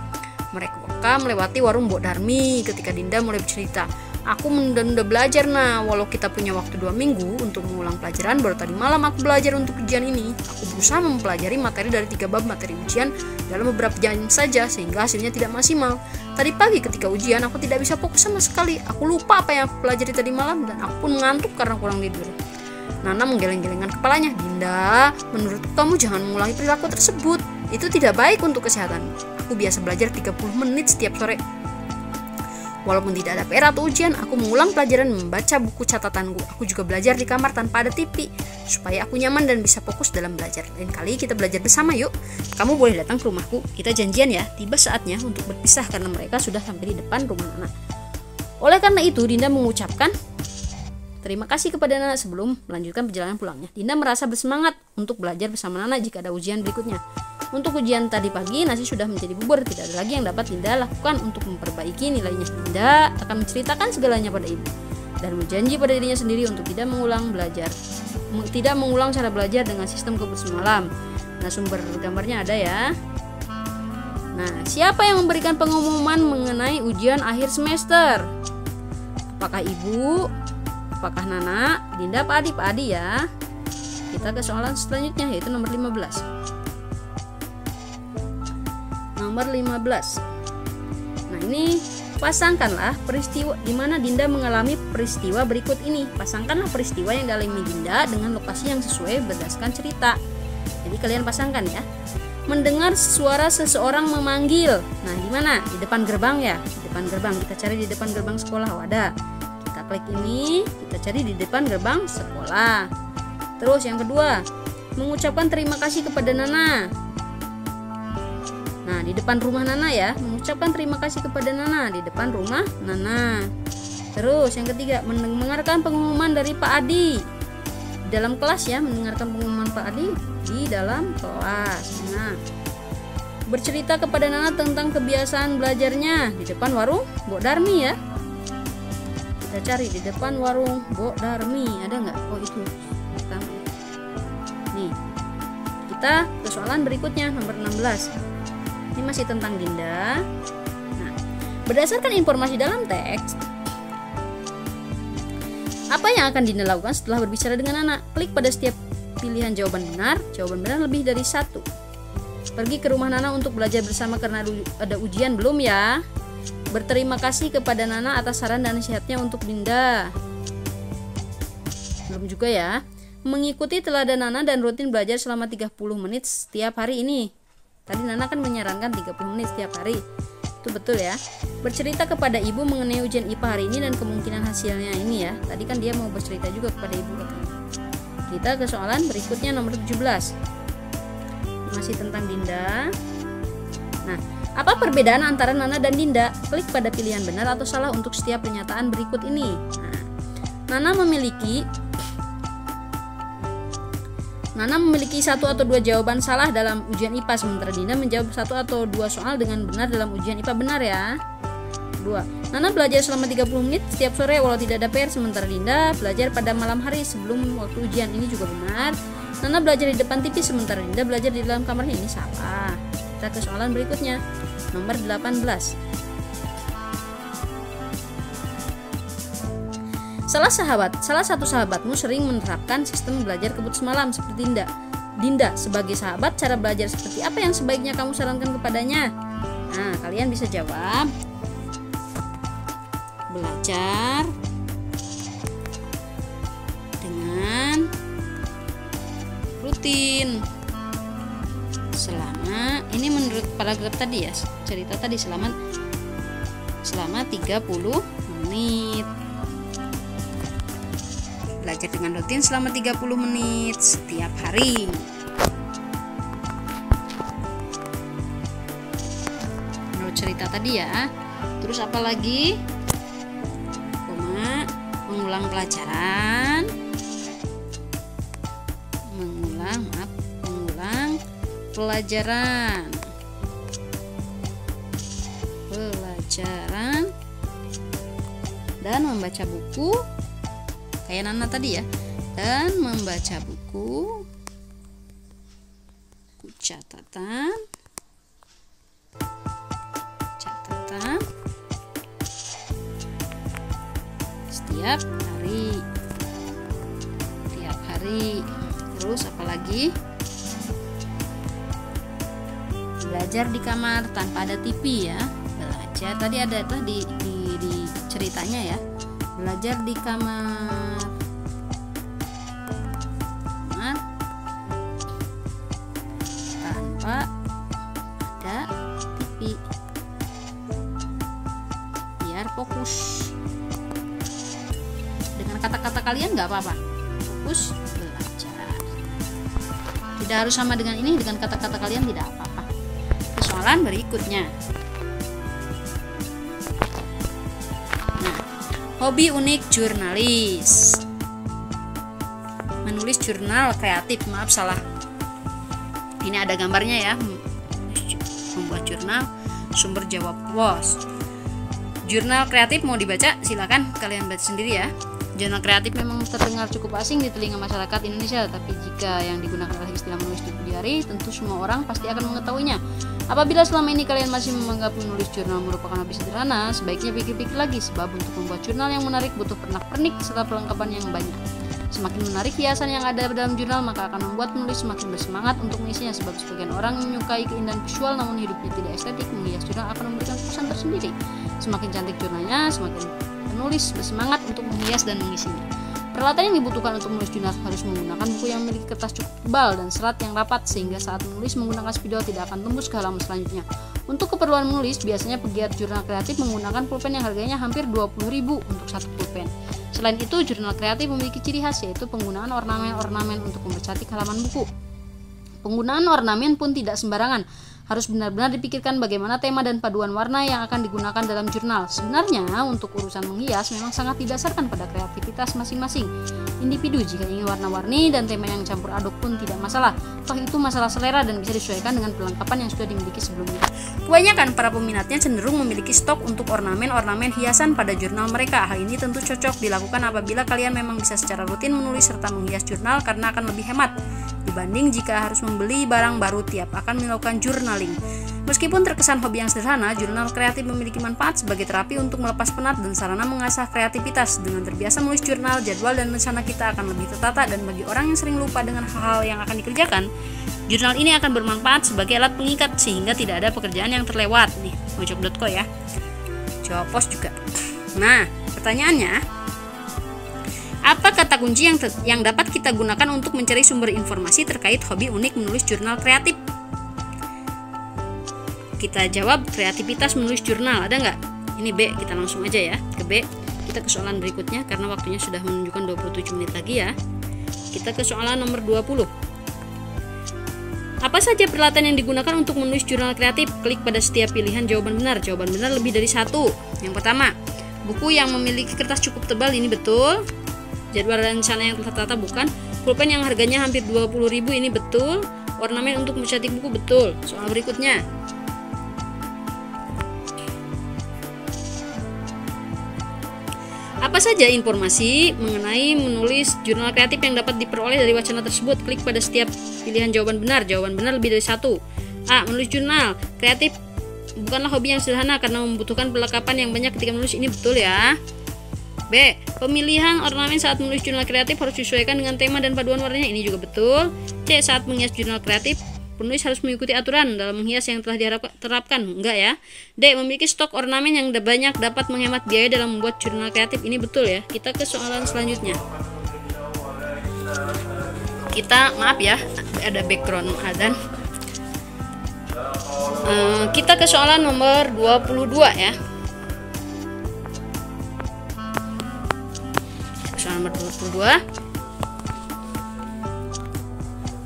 Mereka melewati warung Mbok Darmi ketika Dinda mulai bercerita. Aku menunda-nunda belajar, walau kita punya waktu 2 minggu untuk mengulang pelajaran. Baru tadi malam aku belajar untuk ujian ini. Aku berusaha mempelajari materi dari 3 bab materi ujian dalam beberapa jam saja, sehingga hasilnya tidak maksimal. Tadi pagi ketika ujian aku tidak bisa fokus sama sekali. Aku lupa apa yang aku pelajari tadi malam dan aku pun mengantuk karena kurang tidur. Nana menggeleng-gelengkan kepalanya. Dinda, menurutku kamu jangan mengulangi perilaku tersebut. Itu tidak baik untuk kesehatan. Aku biasa belajar 30 menit setiap sore. Walaupun tidak ada PR atau ujian, aku mengulang pelajaran membaca buku catatanku. Aku juga belajar di kamar tanpa ada TV, supaya aku nyaman dan bisa fokus dalam belajar. Lain kali kita belajar bersama yuk. Kamu boleh datang ke rumahku. Kita janjian ya. Tiba saatnya untuk berpisah karena mereka sudah sampai di depan rumah Nana. Oleh karena itu, Dinda mengucapkan terima kasih kepada Nana sebelum melanjutkan perjalanan pulangnya. Dinda merasa bersemangat untuk belajar bersama Nana jika ada ujian berikutnya. Untuk ujian tadi pagi, nasi sudah menjadi bubur. Tidak ada lagi yang dapat Dinda lakukan untuk memperbaiki nilainya. Dinda akan menceritakan segalanya pada ibu dan berjanji pada dirinya sendiri untuk tidak mengulang cara belajar dengan sistem kebut semalam. Nah, sumber gambarnya ada ya. Nah, siapa yang memberikan pengumuman mengenai ujian akhir semester? Apakah ibu, Apakah Nana, Dinda, Pak Adi? Pak Adi ya. Kita ke soalan selanjutnya, yaitu nomor 15. Nomor 15. Nah, ini pasangkanlah peristiwa di mana Dinda mengalami peristiwa berikut ini. Pasangkanlah peristiwa yang dialami Dinda dengan lokasi yang sesuai berdasarkan cerita. Jadi kalian pasangkan ya. Mendengar suara seseorang memanggil. Nah, di mana? Di depan gerbang ya. Di depan gerbang. Kita cari di depan gerbang sekolah. Wadah. Kita klik ini, kita cari di depan gerbang sekolah. Terus yang kedua, mengucapkan terima kasih kepada Nana. Nah, di depan rumah Nana ya, mengucapkan terima kasih kepada Nana di depan rumah Nana. Terus yang ketiga, mendengarkan pengumuman dari Pak Adi di dalam kelas ya, mendengarkan pengumuman Pak Adi di dalam kelas. Nah, bercerita kepada Nana tentang kebiasaan belajarnya di depan warung Mbok Darmi ya. Kita cari di depan warung Mbok Darmi, ada nggak? Oh itu. Nih, kita ke soalan berikutnya nomor 16. Ini masih tentang Dinda. Nah, berdasarkan informasi dalam teks, apa yang akan Dinda lakukan setelah berbicara dengan anak? Klik pada setiap pilihan jawaban benar. Jawaban benar lebih dari 1. Pergi ke rumah Nana untuk belajar bersama karena ada ujian, belum ya? Berterima kasih kepada Nana atas saran dan nasihatnya untuk Dinda, belum juga ya? Mengikuti teladan Nana dan rutin belajar selama 30 menit setiap hari ini. Tadi Nana kan menyarankan 30 menit setiap hari. Itu betul ya. Bercerita kepada ibu mengenai ujian IPA hari ini dan kemungkinan hasilnya ini ya. Tadi kan dia mau bercerita juga kepada ibu katanya. Kita ke soalan berikutnya nomor 17. Masih tentang Dinda. Nah, apa perbedaan antara Nana dan Dinda? Klik pada pilihan benar atau salah untuk setiap pernyataan berikut ini. Nah, Nana memiliki 1 atau 2 jawaban salah dalam ujian IPA, sementara Dinda menjawab 1 atau 2 soal dengan benar dalam ujian IPA. Benar ya. 2. Nana belajar selama 30 menit setiap sore walau tidak ada PR, sementara Dinda belajar pada malam hari sebelum waktu ujian. Ini juga benar. Nana belajar di depan TV, sementara Dinda belajar di dalam kamarnya. Ini salah. Kita ke soalan berikutnya, nomor 18. Salah satu sahabatmu sering menerapkan sistem belajar kebut semalam seperti Dinda. Dinda, sebagai sahabat, cara belajar seperti apa yang sebaiknya kamu sarankan kepadanya? Nah, kalian bisa jawab. Belajar dengan rutin selama, ini menurut paragraf tadi ya, cerita tadi selama 30 menit. Belajar dengan rutin selama 30 menit setiap hari. Menurut cerita tadi ya. Terus apa lagi? Mengulang pelajaran. Mengulang pelajaran. Dan membaca buku kayak Nana tadi ya, dan membaca buku catatan setiap hari. Terus apalagi? Belajar di kamar tanpa ada TV ya. Belajar tadi ada di ceritanya ya. Belajar di kamar tanpa ada TV biar fokus. Dengan kata-kata kalian nggak apa-apa, fokus belajar. Tidak harus sama dengan ini, dengan kata-kata kalian tidak apa-apa. Persoalan berikutnya. Hobi unik jurnalis. Menulis jurnal kreatif. Maaf salah. Ini ada gambarnya ya. Membuat jurnal, sumber jawab pos. Jurnal kreatif mau dibaca? Silakan kalian baca sendiri ya. Jurnal kreatif memang terdengar cukup asing di telinga masyarakat Indonesia, tapi jika yang digunakan adalah istilah menulis di hari, tentu semua orang pasti akan mengetahuinya. Apabila selama ini kalian masih menganggap menulis jurnal merupakan hobi sederhana, sebaiknya pikir-pikir lagi, sebab untuk membuat jurnal yang menarik butuh pernak-pernik serta perlengkapan yang banyak. Semakin menarik hiasan yang ada dalam jurnal, maka akan membuat penulis semakin bersemangat untuk mengisinya, sebab sebagian orang menyukai keindahan visual namun hidupnya tidak estetik. Menghias jurnal akan memberikan kesan tersendiri. Semakin cantik jurnalnya, semakin penulis bersemangat untuk menghias dan mengisinya. Peralatan yang dibutuhkan untuk menulis jurnal harus menggunakan buku yang memiliki kertas cukup tebal dan serat yang rapat, sehingga saat menulis menggunakan spidol tidak akan tembus ke halaman selanjutnya. Untuk keperluan menulis, biasanya pegiat jurnal kreatif menggunakan pulpen yang harganya hampir 20.000 untuk satu pulpen. Selain itu, jurnal kreatif memiliki ciri khas, yaitu penggunaan ornamen-ornamen untuk mempercantik halaman buku. Penggunaan ornamen pun tidak sembarangan. Harus benar-benar dipikirkan bagaimana tema dan paduan warna yang akan digunakan dalam jurnal. Sebenarnya, untuk urusan menghias memang sangat didasarkan pada kreativitas masing-masing individu. Jika ingin warna-warni dan tema yang campur aduk pun tidak masalah. Toh itu masalah selera dan bisa disesuaikan dengan perlengkapan yang sudah dimiliki sebelumnya. Kebanyakan para peminatnya cenderung memiliki stok untuk ornamen-ornamen hiasan pada jurnal mereka. Hal ini tentu cocok dilakukan apabila kalian memang bisa secara rutin menulis serta menghias jurnal, karena akan lebih hemat dibanding jika harus membeli barang baru tiap akan melakukan journaling. Meskipun terkesan hobi yang sederhana, jurnal kreatif memiliki manfaat sebagai terapi untuk melepas penat dan sarana mengasah kreativitas. Dengan terbiasa menulis jurnal, jadwal dan rencana kita akan lebih tertata, dan bagi orang yang sering lupa dengan hal-hal yang akan dikerjakan, jurnal ini akan bermanfaat sebagai alat pengikat sehingga tidak ada pekerjaan yang terlewat. Nih, mojok.co ya. Jawa Pos juga. Nah, pertanyaannya, apa kata kunci yang dapat kita gunakan untuk mencari sumber informasi terkait hobi unik menulis jurnal kreatif? Kita jawab kreativitas menulis jurnal, ada nggak? Ini B, kita langsung aja ya ke B. Kita ke soalan berikutnya karena waktunya sudah menunjukkan 27 menit lagi ya. Kita ke soalan nomor 20. Apa saja peralatan yang digunakan untuk menulis jurnal kreatif? Klik pada setiap pilihan jawaban benar. Jawaban benar lebih dari satu. Yang pertama, buku yang memiliki kertas cukup tebal, ini betul. Jadwal rencana yang tertata, bukan. Pulpen yang harganya hampir 20.000, ini betul. Ornamen untuk mencetak buku, betul. Soal berikutnya, apa saja informasi mengenai menulis jurnal kreatif yang dapat diperoleh dari wacana tersebut? Klik pada setiap pilihan jawaban benar. Jawaban benar lebih dari satu. A. Menulis jurnal kreatif bukanlah hobi yang sederhana karena membutuhkan perlengkapan yang banyak ketika menulis, ini betul ya. B. Pemilihan ornamen saat menulis jurnal kreatif harus disesuaikan dengan tema dan paduan warnanya, ini juga betul. C. Saat menghias jurnal kreatif, penulis harus mengikuti aturan dalam menghias yang telah diterapkan, enggak ya. D. Memiliki stok ornamen yang banyak dapat menghemat biaya dalam membuat jurnal kreatif, ini betul ya. Kita ke soalan selanjutnya. Kita, maaf ya, ada background adzan. Kita ke soalan nomor 22 ya. Soalan nomor 22.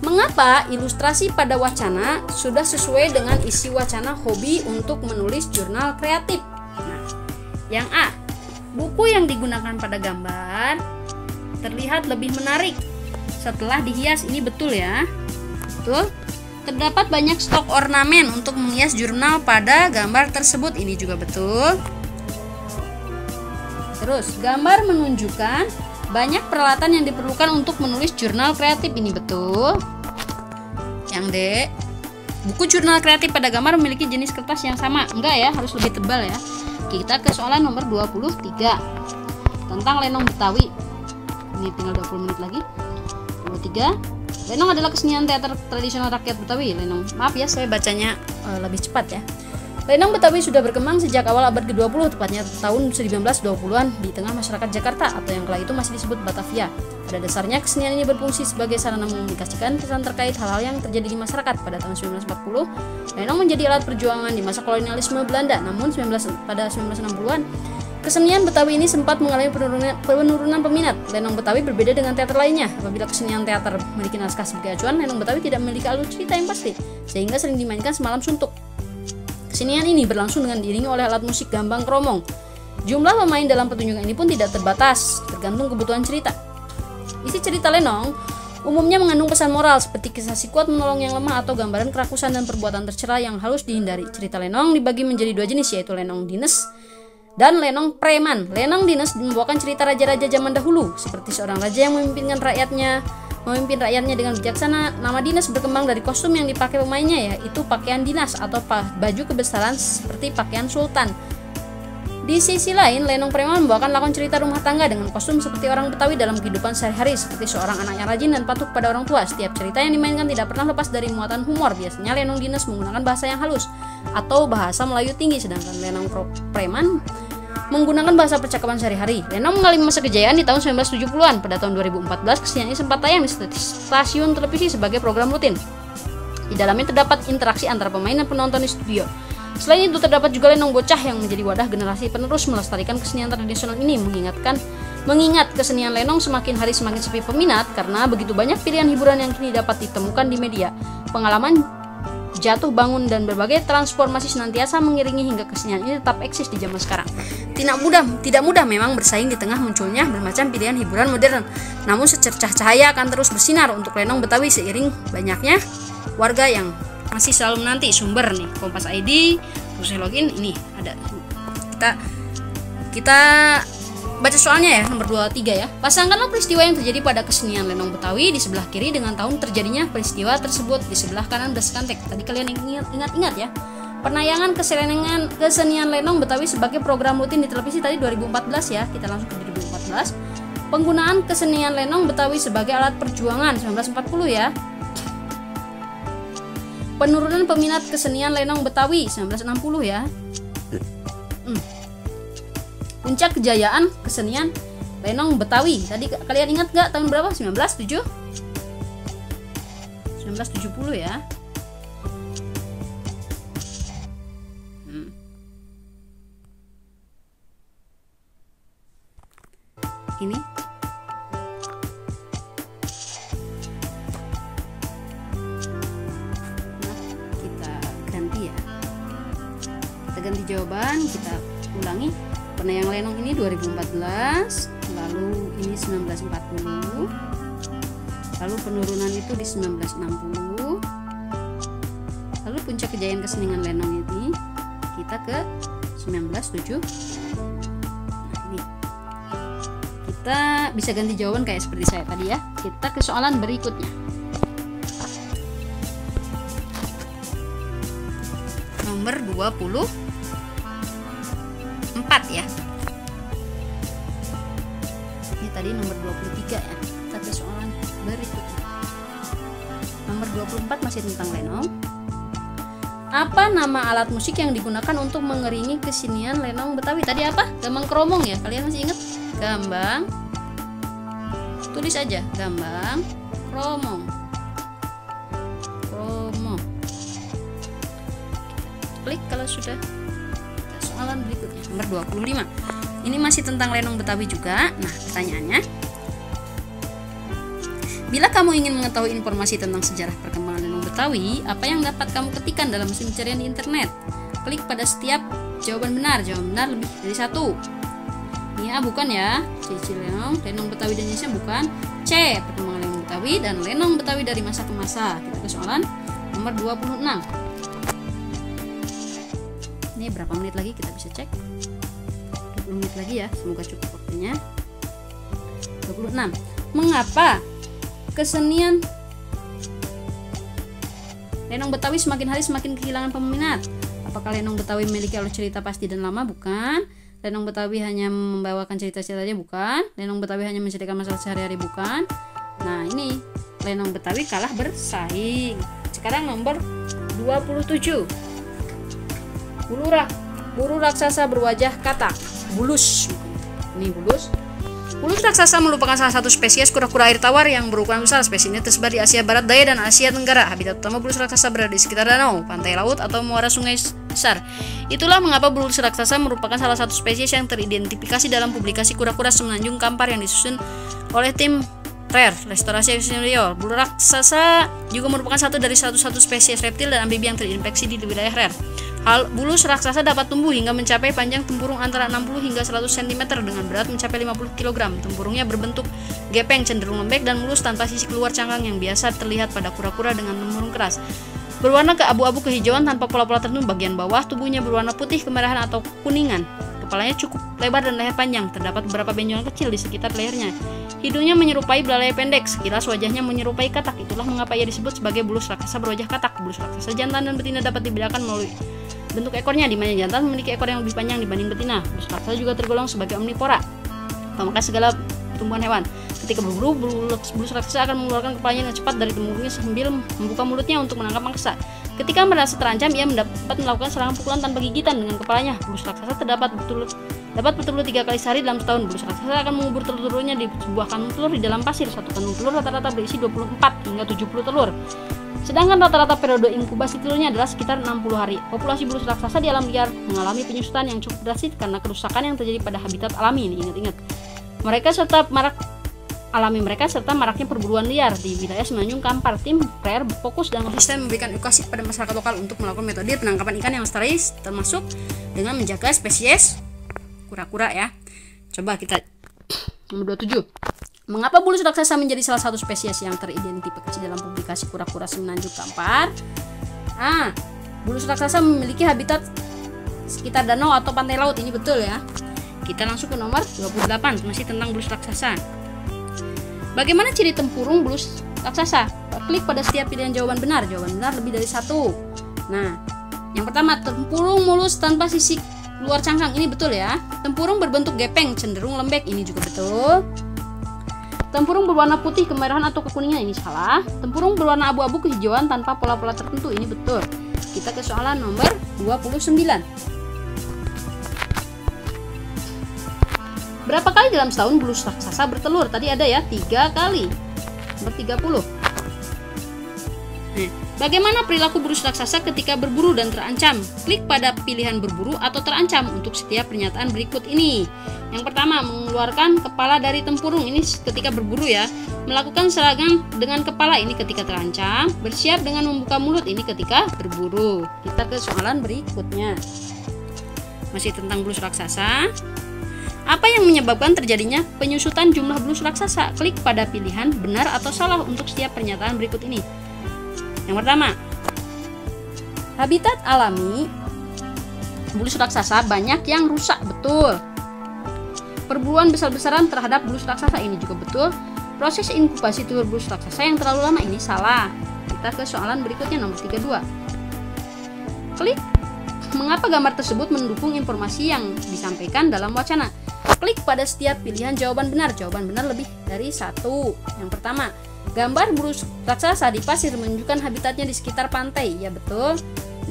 Mengapa ilustrasi pada wacana sudah sesuai dengan isi wacana hobi untuk menulis jurnal kreatif? Nah, yang A, buku yang digunakan pada gambar terlihat lebih menarik setelah dihias, ini betul ya. Betul. Terdapat banyak stok ornamen untuk menghias jurnal pada gambar tersebut, ini juga betul. Terus, gambar menunjukkan banyak peralatan yang diperlukan untuk menulis jurnal kreatif, ini betul. Yang D, buku jurnal kreatif pada gambar memiliki jenis kertas yang sama, enggak ya, harus lebih tebal ya. Kita ke soalan nomor 23 tentang lenong Betawi. Ini tinggal 20 menit lagi. 23. Lenong adalah kesenian teater tradisional rakyat Betawi. Lenong, maaf ya saya bacanya lebih cepat ya. Lenong Betawi sudah berkembang sejak awal abad ke-20, tepatnya tahun 1920-an di tengah masyarakat Jakarta atau yang kala itu masih disebut Batavia. Pada dasarnya kesenian ini berfungsi sebagai sarana mengomunikasikan pesan terkait hal-hal yang terjadi di masyarakat. Pada tahun 1940, lenong menjadi alat perjuangan di masa kolonialisme Belanda. Namun pada 1960-an, kesenian Betawi ini sempat mengalami penurunan peminat. Lenong Betawi berbeda dengan teater lainnya. Apabila kesenian teater memiliki naskah sebagai acuan, lenong Betawi tidak memiliki alur cerita yang pasti, sehingga sering dimainkan semalam suntuk. Kesenian ini berlangsung dengan diiringi oleh alat musik gambang kromong. Jumlah pemain dalam pertunjukan ini pun tidak terbatas, tergantung kebutuhan cerita. Isi cerita lenong umumnya mengandung pesan moral seperti kisah si kuat menolong yang lemah atau gambaran kerakusan dan perbuatan tercela yang harus dihindari. Cerita lenong dibagi menjadi dua jenis, yaitu lenong dines dan lenong preman. Lenong dines membawakan cerita raja-raja zaman dahulu, seperti seorang raja yang memimpinkan rakyatnya memimpin rakyatnya dengan bijaksana. Nama dinas berkembang dari kostum yang dipakai pemainnya, yaitu pakaian dinas atau baju kebesaran seperti pakaian sultan. Di sisi lain, Lenong Preman membawakan lakon cerita rumah tangga dengan kostum seperti orang Betawi dalam kehidupan sehari-hari, seperti seorang anak yang rajin dan patuh pada orang tua. Setiap cerita yang dimainkan tidak pernah lepas dari muatan humor. Biasanya Lenong dinas menggunakan bahasa yang halus atau bahasa Melayu tinggi, sedangkan Lenong Preman menggunakan bahasa percakapan sehari-hari. Lenong mengalami masa kejayaan di tahun 1970-an. Pada tahun 2014, kesenian ini sempat tayang di stasiun televisi sebagai program rutin. Di dalamnya terdapat interaksi antara pemain dan penonton di studio. Selain itu terdapat juga Lenong Bocah yang menjadi wadah generasi penerus melestarikan kesenian tradisional ini. Mengingat kesenian Lenong semakin hari semakin sepi peminat karena begitu banyak pilihan hiburan yang kini dapat ditemukan di media. Pengalaman jatuh bangun dan berbagai transformasi senantiasa mengiringi hingga kesenian ini tetap eksis di zaman sekarang. Tidak mudah memang bersaing di tengah munculnya bermacam pilihan hiburan modern. Namun secercah cahaya akan terus bersinar untuk Lenong Betawi seiring banyaknya warga yang masih selalu menanti sumber nih. Kompas ID, terus login ini ada. Kita baca soalnya ya, nomor 23 ya. Pasangkanlah peristiwa yang terjadi pada kesenian Lenong Betawi di sebelah kiri dengan tahun terjadinya peristiwa tersebut di sebelah kanan berdasarkan teks. Tadi kalian ingat ya. Penayangan kesenian Lenong Betawi sebagai program rutin di televisi tadi 2014 ya. Kita langsung ke 2014. Penggunaan kesenian Lenong Betawi sebagai alat perjuangan 1940 ya. Penurunan peminat kesenian Lenong Betawi 1960 ya. Puncak kejayaan kesenian Lenong Betawi. Tadi kalian ingat gak tahun berapa? 1970 ya. Ini ganti jawaban, kita ulangi. Penayang Lenong ini 2014, lalu ini 1940, lalu penurunan itu di 1960, lalu puncak kejayaan kesenian Lenong ini kita ke 1970. Nah, ini kita bisa ganti jawaban kayak seperti saya tadi ya. Kita ke soalan berikutnya. Nomor 24 ya. Ini tadi nomor 23 ya. Kita ke soalan berikutnya. Nomor 24 masih tentang Lenong. Apa nama alat musik yang digunakan untuk mengeringi kesenian Lenong Betawi? Tadi apa? Gambang kromong ya. Kalian masih ingat? Gambang. Tulis aja, gambang kromong. Klik kalau sudah. Soalan berikutnya nomor 25. Ini masih tentang Lenong Betawi juga. Nah, pertanyaannya, bila kamu ingin mengetahui informasi tentang sejarah perkembangan Lenong Betawi, apa yang dapat kamu ketikkan dalam mesin pencarian di internet? Klik pada setiap jawaban benar. Jawaban benar lebih dari satu. Ini A bukan ya. C Lenong Betawi dan jenisnya bukan. C perkembangan Lenong Betawi dan Lenong Betawi dari masa ke masa. Kita ke soalan nomor 26. Ini berapa menit lagi kita bisa cek? 20 menit lagi ya, semoga cukup waktunya. 26. Mengapa kesenian Lenong Betawi semakin hari semakin kehilangan peminat? Apakah Lenong Betawi memiliki alur cerita pasti dan lama? Bukan. Lenong Betawi hanya membawakan cerita-ceritanya? Bukan. Lenong Betawi hanya menceritakan masalah sehari-hari? Bukan. Nah, ini Lenong Betawi kalah bersaing. Sekarang nomor 27. Bulu raksasa berwajah katak. Bulus. Ini bulus. Bulus raksasa merupakan salah satu spesies kura-kura air tawar yang berukuran besar. Spesies ini tersebar di Asia Barat Daya dan Asia Tenggara. Habitat utama bulus raksasa berada di sekitar danau, pantai laut, atau muara sungai besar. Itulah mengapa bulus raksasa merupakan salah satu spesies yang teridentifikasi dalam publikasi Kura-kura Semenanjung Kampar yang disusun oleh tim Rare Restorasi Senior. Bulu raksasa juga merupakan satu dari satu spesies reptil dan amfibi yang terinfeksi di wilayah rare. Bulus raksasa dapat tumbuh hingga mencapai panjang tempurung antara 60 hingga 100 cm dengan berat mencapai 50 kg. Tempurungnya berbentuk gepeng, cenderung lembek dan mulus tanpa sisi keluar cangkang yang biasa terlihat pada kura-kura dengan tempurung keras. Berwarna keabu-abu kehijauan tanpa pola-pola tertentu. Bagian bawah tubuhnya berwarna putih kemerahan atau kuningan. Kepalanya cukup lebar dan leher panjang. Terdapat beberapa benjolan kecil di sekitar lehernya. Hidungnya menyerupai belalai pendek. Sekilas wajahnya menyerupai katak. Itulah mengapa ia disebut sebagai bulus raksasa berwajah katak. Bulus raksasa jantan dan betina dapat dibedakan melalui bentuk ekornya, di mana jantan memiliki ekor yang lebih panjang dibanding betina. Bulus raksasa juga tergolong sebagai omnivora, pemakan segala tumbuhan hewan. Ketika berburu, bulus raksasa akan mengeluarkan kepalanya dengan cepat dari tubuhnya sambil membuka mulutnya untuk menangkap mangsa. Ketika merasa terancam, ia dapat melakukan serangan pukulan tanpa gigitan dengan kepalanya. Bulus raksasa dapat bertelur 3 kali sehari dalam setahun. Bulus raksasa akan mengubur telur-telurnya di sebuah kandung telur di dalam pasir. Satu kandung telur rata-rata berisi 24 hingga 70 telur. Sedangkan rata-rata periode inkubasi telurnya adalah sekitar 60 hari. Populasi bulus raksasa di alam liar mengalami penyusutan yang cukup drastis karena kerusakan yang terjadi pada habitat alami ini. Ingat-ingat. Mereka serta maraknya perburuan liar di wilayah Semenanjung Kampar. Tim PRR fokus dan konsisten memberikan edukasi kepada masyarakat lokal untuk melakukan metode penangkapan ikan yang lestari, termasuk dengan menjaga spesies kura-kura ya. Coba kita nomor 27. Mengapa bulus raksasa menjadi salah satu spesies yang teridentifikasi dalam publikasi kura-kura Semenanjung Kampar? Bulus raksasa memiliki habitat sekitar danau atau pantai laut. Ini betul ya. Kita langsung ke nomor 28, masih tentang bulus raksasa. Bagaimana ciri tempurung bulus raksasa? Klik pada setiap pilihan jawaban benar. Jawaban benar lebih dari satu. Nah, yang pertama, tempurung mulus tanpa sisi luar cangkang. Ini betul ya. Tempurung berbentuk gepeng, cenderung lembek. Ini juga betul. Tempurung berwarna putih, kemerahan atau kekuningan. Ini salah. Tempurung berwarna abu-abu kehijauan tanpa pola-pola tertentu. Ini betul. Kita ke soalan nomor 29. Berapa kali dalam setahun bulus raksasa bertelur? Tadi ada ya, 3 kali. Nomor 30. Bagaimana perilaku bulus raksasa ketika berburu dan terancam? Klik pada pilihan berburu atau terancam untuk setiap pernyataan berikut ini. Yang pertama, mengeluarkan kepala dari tempurung. Ini ketika berburu ya. Melakukan serangan dengan kepala. Ini ketika terancam. Bersiap dengan membuka mulut. Ini ketika berburu. Kita ke soalan berikutnya. Masih tentang bulus raksasa. Apa yang menyebabkan terjadinya penyusutan jumlah bulus raksasa? Klik pada pilihan benar atau salah untuk setiap pernyataan berikut ini. Yang pertama, habitat alami bulus raksasa banyak yang rusak. Betul. Perburuan besar-besaran terhadap bulus raksasa. Ini juga betul. Proses inkubasi telur bulus raksasa yang terlalu lama. Ini salah. Kita ke soalan berikutnya, nomor 32. Klik mengapa gambar tersebut mendukung informasi yang disampaikan dalam wacana. Klik pada setiap pilihan jawaban benar. Jawaban benar lebih dari satu. Yang pertama, gambar bulus raksasa di pasir menunjukkan habitatnya di sekitar pantai. Ya betul.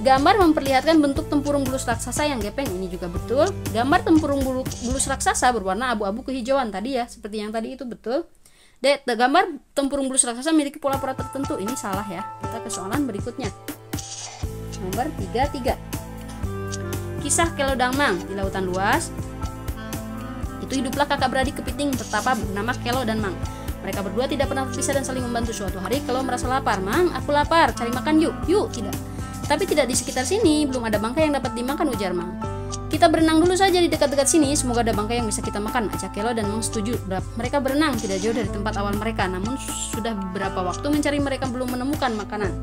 Gambar memperlihatkan bentuk tempurung bulus raksasa yang gepeng. Ini juga betul. Gambar tempurung bulus raksasa berwarna abu-abu kehijauan. Tadi ya, seperti yang tadi itu betul. Gambar tempurung bulus raksasa memiliki pola-pola tertentu. Ini salah ya. Kita ke soalan berikutnya. Nomor 33. Kisah Kelo dan Mang di lautan luas. Itu hiduplah kakak beradik kepiting bertapa bernama Kelo dan Mang. Mereka berdua tidak pernah berpisah dan saling membantu. Suatu hari Kelo merasa lapar. Mang, aku lapar, cari makan yuk. Yuk, tidak. Tapi tidak di sekitar sini, belum ada bangkai yang dapat dimakan, ujar Mang. Kita berenang dulu saja di dekat-dekat sini, semoga ada bangkai yang bisa kita makan, ajak Kelo dan Mang setuju. Mereka berenang tidak jauh dari tempat awal mereka, namun sudah beberapa waktu mencari mereka belum menemukan makanan.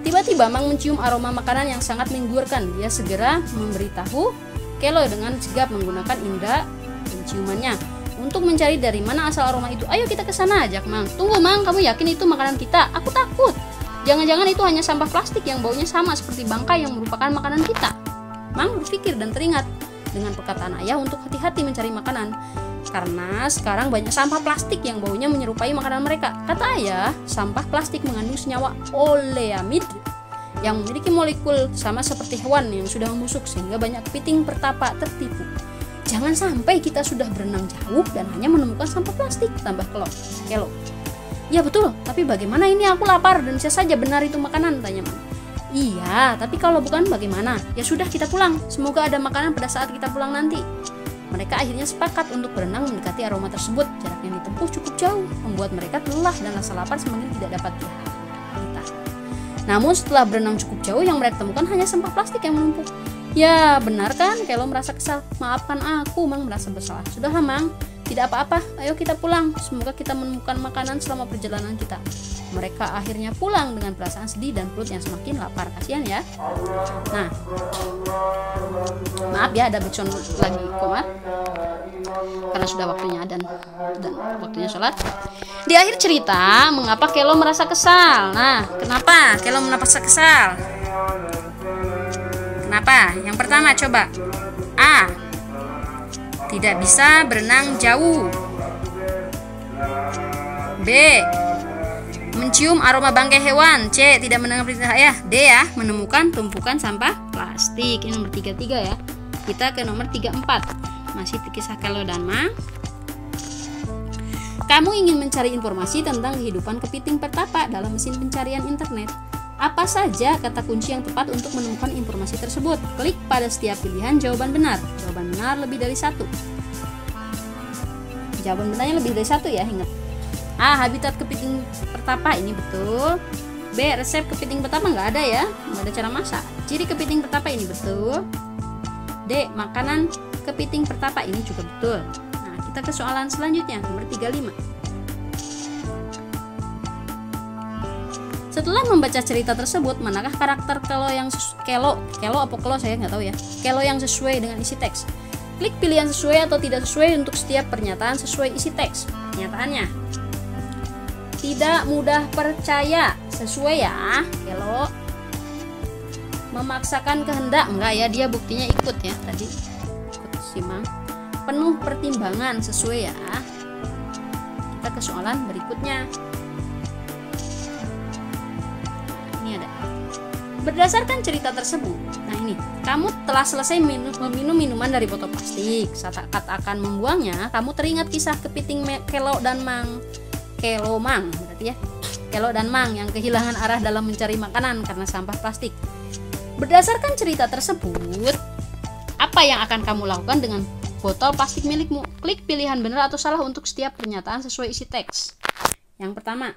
Tiba-tiba Mang mencium aroma makanan yang sangat menggugurkan. Dia segera memberitahu Kelo dengan sigap menggunakan indera penciumannya untuk mencari dari mana asal aroma itu. Ayo kita ke sana, ajak Mang. Tunggu Mang, kamu yakin itu makanan kita? Aku takut. Jangan-jangan itu hanya sampah plastik yang baunya sama seperti bangkai yang merupakan makanan kita. Mang berpikir dan teringat dengan perkataan ayah untuk hati-hati mencari makanan. Karena sekarang banyak sampah plastik yang baunya menyerupai makanan mereka. Kata ayah, sampah plastik mengandung senyawa oleamid yang memiliki molekul sama seperti hewan yang sudah membusuk sehingga banyak kepiting bertapa tertipu. Jangan sampai kita sudah berenang jauh dan hanya menemukan sampah plastik, tambah Kelo. Ya betul, tapi bagaimana ini, aku lapar dan bisa saja benar itu makanan, tanya Mang. Iya, tapi kalau bukan bagaimana? Ya sudah, kita pulang. Semoga ada makanan pada saat kita pulang nanti. Mereka akhirnya sepakat untuk berenang mendekati aroma tersebut. Jarak yang ditempuh cukup jauh, membuat mereka lelah dan rasa lapar semakin tidak dapat ditahan. Namun setelah berenang cukup jauh, yang mereka temukan hanya sampah plastik yang menumpuk. Ya benar kan, Kelo merasa kesal. Maafkan aku, Mang merasa bersalah. Sudahlah Mang, Tidak apa-apa, ayo kita pulang. Semoga kita menemukan makanan selama perjalanan kita. Mereka akhirnya pulang dengan perasaan sedih dan perut yang semakin lapar. Kasihan ya. Nah, maaf ya ada backsound lagi komat karena sudah waktunya dan waktunya sholat. Di akhir cerita, mengapa Kelo merasa kesal? Nah, kenapa Kelo merasa kesal? Kenapa? Yang pertama coba. A. Tidak bisa berenang jauh. B. Mencium aroma bangkai hewan. C. Tidak mendengar perintah ayah. D ya, menemukan tumpukan sampah plastik. Ini nomor 33 ya. Kita ke nomor 34. Masih kisah Kelo dan Mang. Kamu ingin mencari informasi tentang kehidupan kepiting pertapa dalam mesin pencarian internet. Apa saja kata kunci yang tepat untuk menemukan informasi tersebut? Klik pada setiap pilihan jawaban benar. Jawaban benar lebih dari satu. Jawaban benarnya lebih dari satu ya, ingat. A. Habitat kepiting pertapa, ini betul. B. Resep kepiting pertapa nggak ada ya, nggak ada cara masak. Ciri kepiting pertapa, ini betul. D. Makanan kepiting pertapa, ini juga betul. Nah, kita ke soalan selanjutnya, nomor 35. Setelah membaca cerita tersebut, manakah karakter Kelo saya nggak tahu ya. Kelo yang sesuai dengan isi teks. Klik pilihan sesuai atau tidak sesuai untuk setiap pernyataan sesuai isi teks. Pernyataannya. Tidak mudah percaya, sesuai ya, Kelo. Memaksakan kehendak, enggak ya, dia buktinya ikut ya tadi. Ikut simak. Penuh pertimbangan, sesuai ya. Kita ke soalan berikutnya. Berdasarkan cerita tersebut, nah ini, kamu telah selesai meminum minuman dari botol plastik. Saat akan membuangnya, kamu teringat kisah kepiting Kelo dan Mang. Kelo Mang, berarti ya. Kelo dan Mang yang kehilangan arah dalam mencari makanan karena sampah plastik. Berdasarkan cerita tersebut, apa yang akan kamu lakukan dengan botol plastik milikmu? Klik pilihan benar atau salah untuk setiap pernyataan sesuai isi teks. Yang pertama,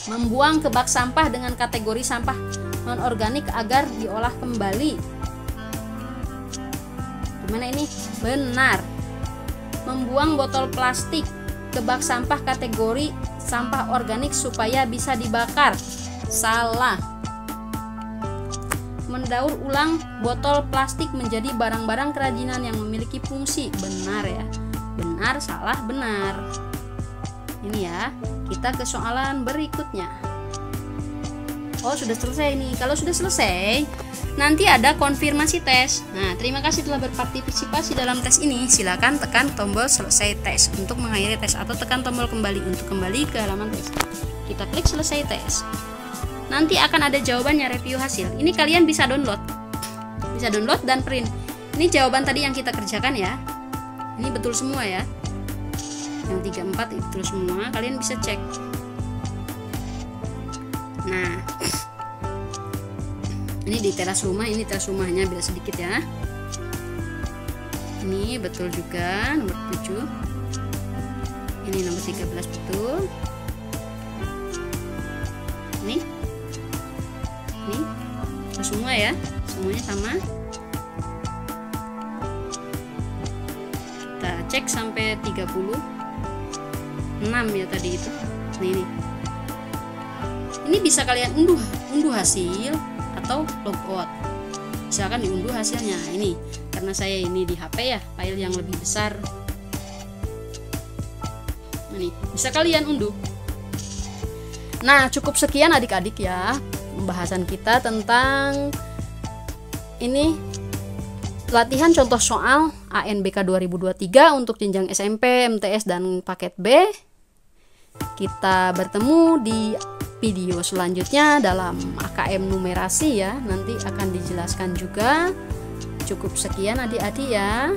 membuang ke bak sampah dengan kategori sampah non-organik agar diolah kembali. Gimana ini? Benar. Membuang botol plastik ke bak sampah kategori sampah organik supaya bisa dibakar. Salah. Mendaur ulang botol plastik menjadi barang-barang kerajinan yang memiliki fungsi. Benar ya. Benar, salah, benar. Ini ya, kita ke soalan berikutnya. Oh, sudah selesai nih. Kalau sudah selesai, nanti ada konfirmasi tes. Nah, terima kasih telah berpartisipasi dalam tes ini. Silakan tekan tombol selesai tes untuk mengakhiri tes atau tekan tombol kembali untuk kembali ke halaman tes. Kita klik selesai tes. Nanti akan ada jawabannya, review hasil. Ini kalian bisa download. Bisa download dan print. Ini jawaban tadi yang kita kerjakan ya. Ini betul semua ya. Yang 34 itu semua kalian bisa cek. Nah, ini di teras rumah, ini teras rumahnya beda sedikit ya. Ini betul juga nomor 7. Ini nomor 13 betul. Ini semua ya, semuanya sama. Kita cek sampai 36 ya tadi itu. Ini bisa kalian unduh hasil atau logout. Misalkan diunduh hasilnya. Ini karena saya ini di HP ya, file yang lebih besar. Ini bisa kalian unduh. Nah, cukup sekian adik-adik ya pembahasan kita tentang ini latihan contoh soal ANBK 2023 untuk jenjang SMP, MTS dan paket B. Kita bertemu di video selanjutnya dalam AKM numerasi ya. Nanti akan dijelaskan juga. Cukup sekian adik-adik ya.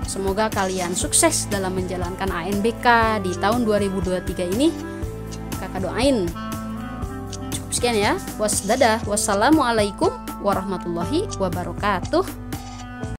Semoga kalian sukses dalam menjalankan ANBK di tahun 2023 ini. Kakak doain. Cukup sekian ya. Dadah. Wassalamualaikum warahmatullahi wabarakatuh.